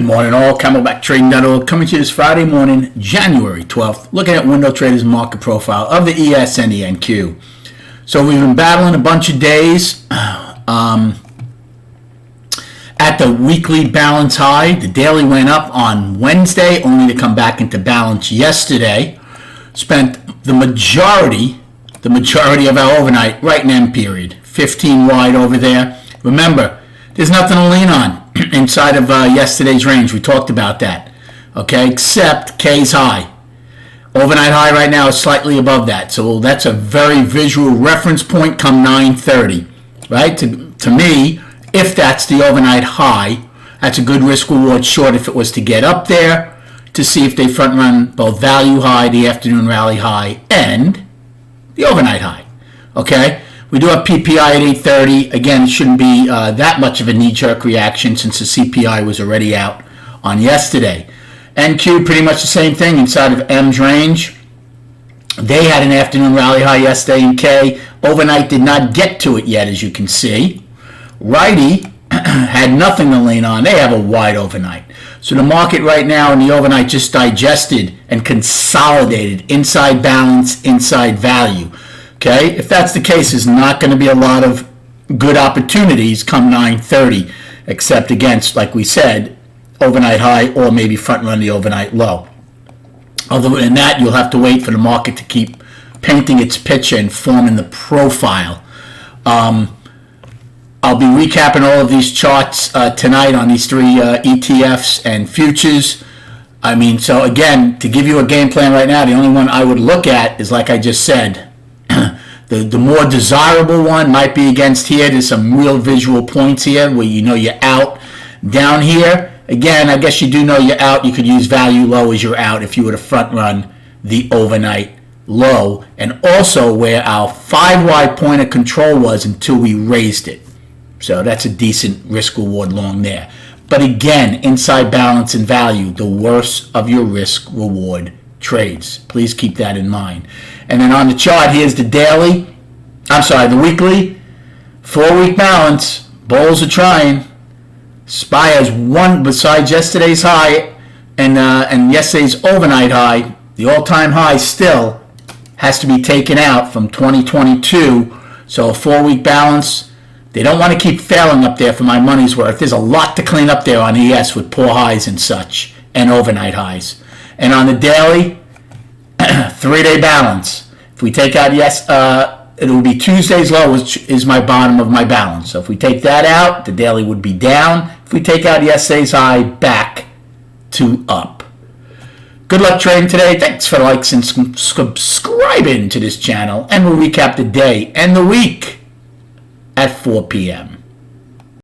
Good morning all, CamelbackTrading.org coming to you this Friday morning, January 12th, looking at Window Traders market profile of the ES and the NQ. So we've been battling a bunch of days at the weekly balance high. The daily went up on Wednesday, only to come back into balance yesterday. Spent the majority of our overnight right in M period, 15 wide over there. Remember, there's nothing to lean on inside of yesterday's range. We talked about that, okay, except K's high. Overnight high right now is slightly above that, so that's a very visual reference point come 9:30, right? To me, if that's the overnight high, that's a good risk reward short if it was to get up there to see if they front run both value high, the afternoon rally high, and the overnight high, okay? We do have PPI at 8:30. Again, it shouldn't be that much of a knee-jerk reaction since the CPI was already out on yesterday. NQ, pretty much the same thing inside of M's range. They had an afternoon rally high yesterday in K. Overnight did not get to it yet, as you can see. Righty had nothing to lean on. They have a wide overnight. So the market right now in the overnight just digested and consolidated inside balance, inside value. Okay, if that's the case, there's not going to be a lot of good opportunities come 9:30, except against, like we said, overnight high or maybe front run the overnight low. Other than that, you'll have to wait for the market to keep painting its picture and forming the profile. I'll be recapping all of these charts tonight on these three ETFs and futures. I mean, so again, to give you a game plan right now, the only one I would look at is, like I just said, the more desirable one might be against here. There's some real visual points here where you know you're out. Down here, again, I guess you do know you're out. You could use value low as you're out if you were to front run the overnight low, and also where our 5-wide point of control was until we raised it. So that's a decent risk reward long there. But again, inside balance and value, the worst of your risk reward trades. Please keep that in mind. And then on the chart, here's the the weekly, 4-week balance. Bulls are trying. SPY has one besides yesterday's high and yesterday's overnight high. The all-time high still has to be taken out from 2022. So a 4-week balance. They don't want to keep failing up there for my money's worth. There's a lot to clean up there on ES with poor highs and such and overnight highs. And on the daily, 3-day balance. If we take out it will be Tuesday's low, which is my bottom of my balance. So if we take that out, the daily would be down. If we take out yesterday's high, back to up. Good luck trading today. Thanks for likes and subscribing to this channel. And we'll recap the day and the week at 4 p.m.